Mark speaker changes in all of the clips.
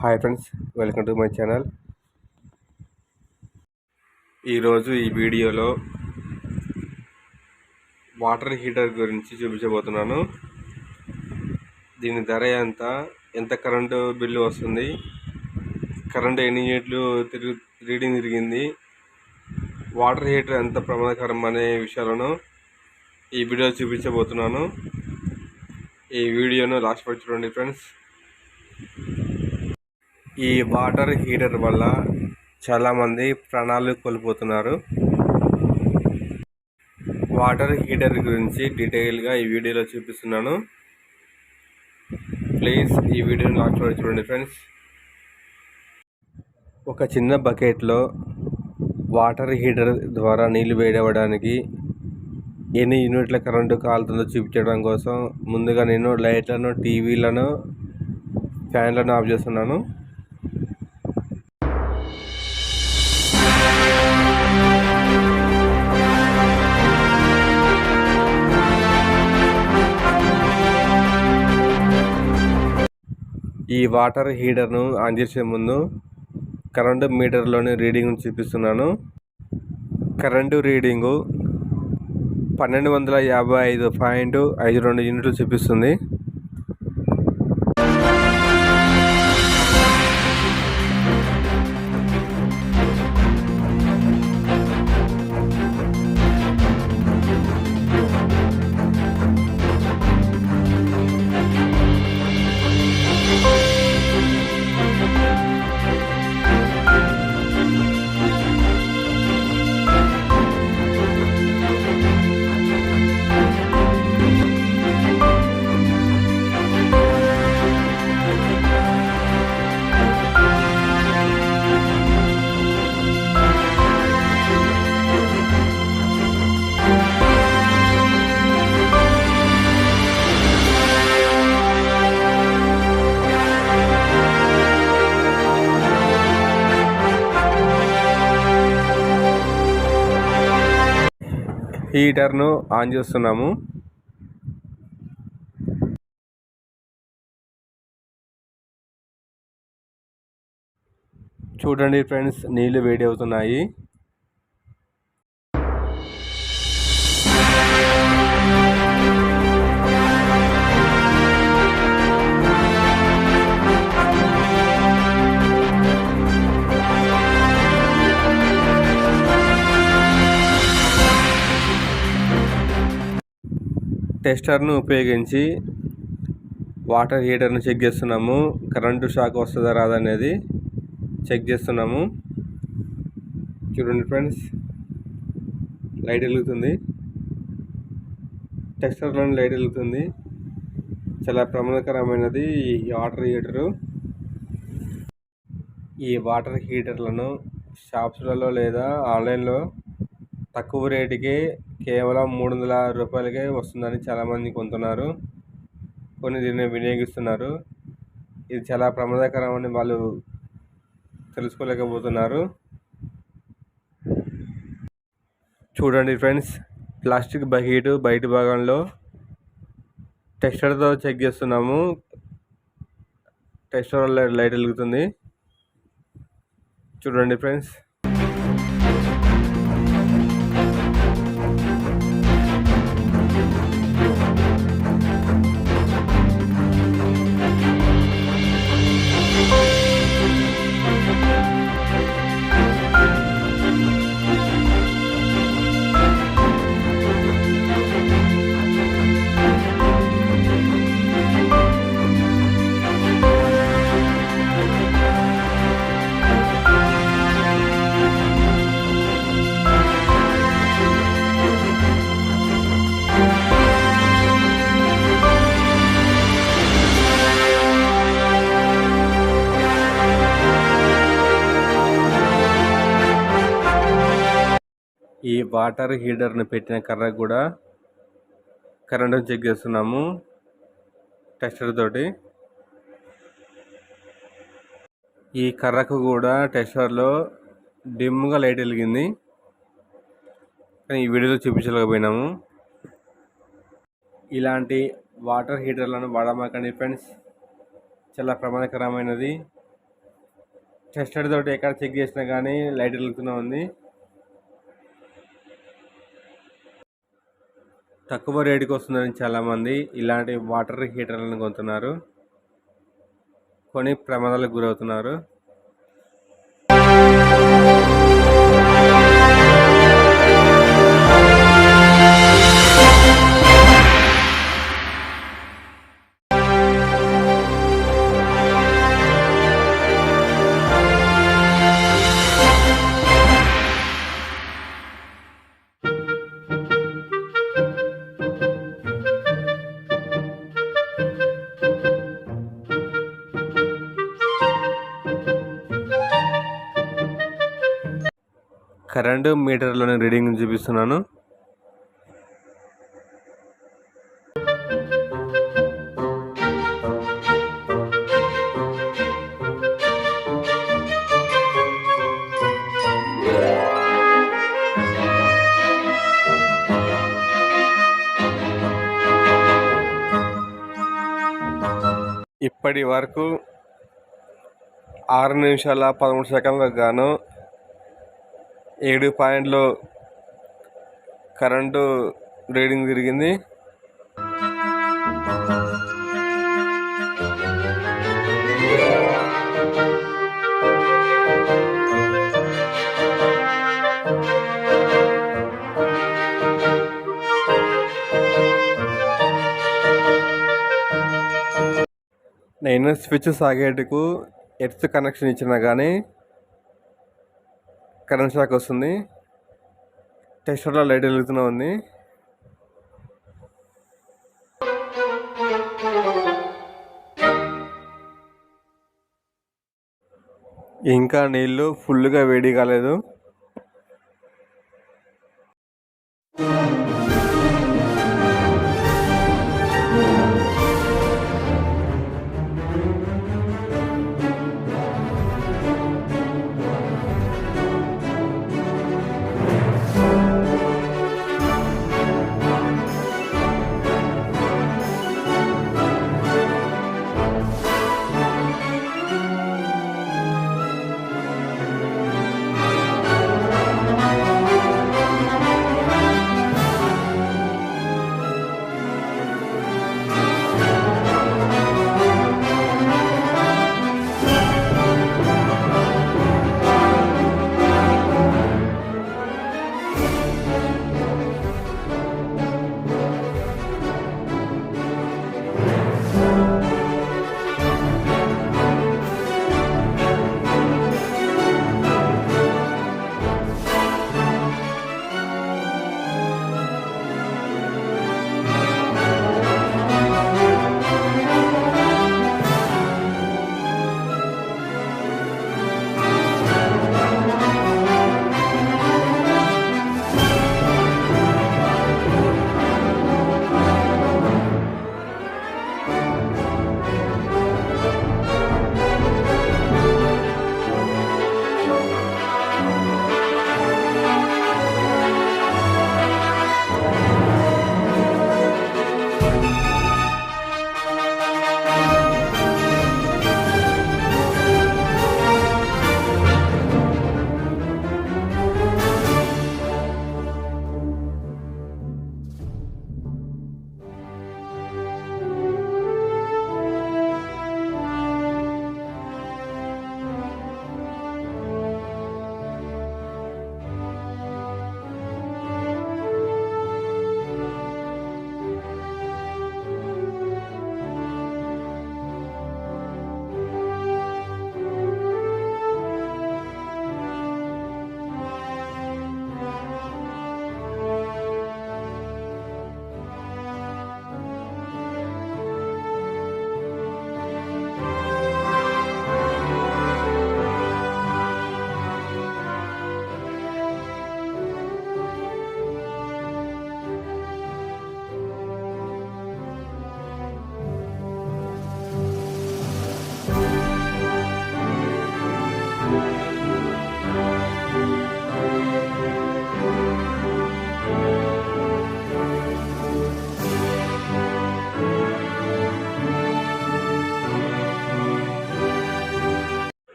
Speaker 1: Hi friends, welcome to my channel. ఈరోజు ఈ వీడియోలో వాటర్ హీటర్ గురించి చూపించబోతున్నాను. దీని ధర ఎంత కరెంటు బిల్లు వస్తుంది, కరెంటు ఎన్ని యూనిట్లు రీడింగ్ తిరిగింది, వాటర్ హీటర్ ఎంత ప్రమాదకరం అనే విషయాలను ఈ వీడియో చూపించబోతున్నాను. ఈ వీడియోను లాస్ట్ వరకు చూడండి ఫ్రెండ్స్. ఈ వాటర్ హీటర్ వల్ల చాలామంది ప్రాణాలు కోల్పోతున్నారు. వాటర్ హీటర్ గురించి డీటెయిల్గా ఈ వీడియోలో చూపిస్తున్నాను. ప్లీజ్ ఈ వీడియోని లాస్ట్ వరకు చూడండి ఫ్రెండ్స్. ఒక చిన్న బకెట్లో వాటర్ హీటర్ ద్వారా నీళ్లు వేడవడానికి ఎన్ని యూనిట్ల కరెంటు కాలుతుందో చూపించడం కోసం ముందుగా నేను లైట్లను, టీవీలను, ఫ్యాన్లను ఆఫ్ చేస్తున్నాను. ఈ వాటర్ హీటర్ను ఆన్ చేసే ముందు కరెంటు మీటర్లోని రీడింగ్ చూపిస్తున్నాను. కరెంటు రీడింగు 1255.52 యూనిట్లు చూపిస్తుంది. హీటర్ను ఆన్ చేస్తున్నాము. చూడండి ఫ్రెండ్స్, నీళ్ళు వేడి అవుతున్నాయి. టెస్టర్ను ఉపయోగించి వాటర్ హీటర్ను చెక్ చేస్తున్నాము. కరెంటు షాక్ వస్తుందా రాదా అనేది చెక్ చేస్తున్నాము. చూడండి ఫ్రెండ్స్, లైట్ వెలుగుతుంది, టెస్టర్లోని లైట్ వెలుగుతుంది. చాలా ప్రమాదకరమైనది ఈ వాటర్ హీటరు. ఈ వాటర్ హీటర్లను షాప్స్లలో లేదా ఆన్లైన్లో తక్కువ రేటుకే కేవలం 360 రూపాయలకే వస్తుందని చాలామంది కొంటున్నారు, కొన్ని దీన్ని వినియోగిస్తున్నారు. ఇది చాలా ప్రమాదకరమని వాళ్ళు తెలుసుకోలేకపోతున్నారు. చూడండి ఫ్రెండ్స్, ప్లాస్టిక్ బకెట్ బయట భాగంలో టెస్టర్తో చెక్ చేస్తున్నాము. టెస్టర్ లైట్ వెలుగుతుంది. చూడండి ఫ్రెండ్స్, ఈ వాటర్ హీటర్ని పెట్టిన కర్రకు కూడా కరెంటు చెక్ చేస్తున్నాము టెస్టర్ తోటి. ఈ కర్రకు కూడా టెస్టర్లో డిమ్గా లైట్ వెలిగింది, కానీ ఈ వీడియోలో చూపించలేకపోయినాము. ఇలాంటి వాటర్ హీటర్లను వాడమాకండి ఫ్రెండ్స్, చాలా ప్రమాదకరమైనది. టెస్టర్ తోటి ఎక్కడ చెక్ చేసినా కానీ లైట్ వెలుగుతూనే ఉంది. తక్కువ రేటుకి వస్తుందని చాలామంది ఇలాంటి వాటర్ హీటర్లను కొంటున్నారు, కొని ప్రమాదాలకు గురవుతున్నారు. కరెంటు మీటర్లోని రీడింగ్ చూపిస్తున్నాను. ఇప్పటి వరకు 6 నిమిషాల 13 సెకండ్లకు గాను 7 పాయింట్లు కరెంటు రీడింగ్ తిరిగింది. నేను స్విచ్ సాకెట్కు ఎర్త్ కనెక్షన్ ఇచ్చినా కానీ కరెంట్ షాక్ వస్తుంది. టెస్టర్లో లైట్ వెలుగుతూనే ఉంది. ఇంకా నీళ్ళు ఫుల్గా వేడి కాలేదు.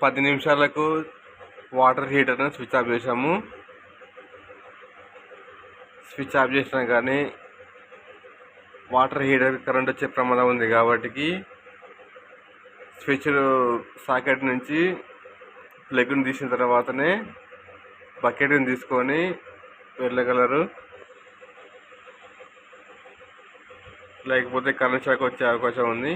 Speaker 1: 10 నిమిషాలకు వాటర్ హీటర్ను స్విచ్ ఆఫ్ చేసాము. స్విచ్ ఆఫ్ చేసినా కానీ వాటర్ హీటర్ కరెంట్ వచ్చే ప్రమాదం ఉంది కాబట్టి స్విచ్ సాకెట్ నుంచి ప్లగ్ని తీసిన తర్వాతనే బకెట్ని తీసుకొని వెళ్ళగలరు. లేకపోతే కరెంట్ షాక్ వచ్చే అవకాశం ఉంది.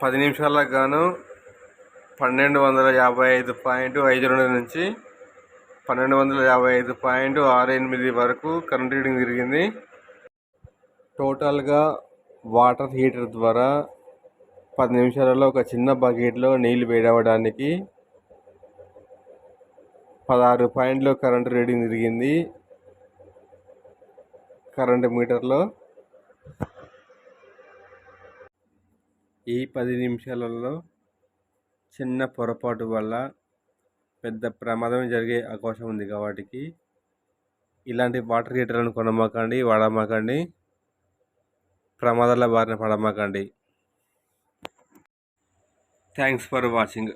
Speaker 1: పది నిమిషాలకు గాను 1255.52 నుంచి 1255.68 వరకు కరెంట్ రీడింగ్ తిరిగింది. టోటల్గా వాటర్ హీటర్ ద్వారా 10 నిమిషాలలో ఒక చిన్న బకెట్లో నీళ్ళు వేడవడానికి 16 పాయింట్లు కరెంట్ రీడింగ్ తిరిగింది కరెంట్ మీటర్లో. ఈ 10 నిమిషాలలో చిన్న పొరపాటు వల్ల పెద్ద ప్రమాదం జరిగే అవకాశం ఉంది కాబట్టి ఇలాంటి వాటర్ హీటర్లను కొనమాకండి, వాడమాకండి, ప్రమాదాల బారిన పడమాకండి. Thanks for watching.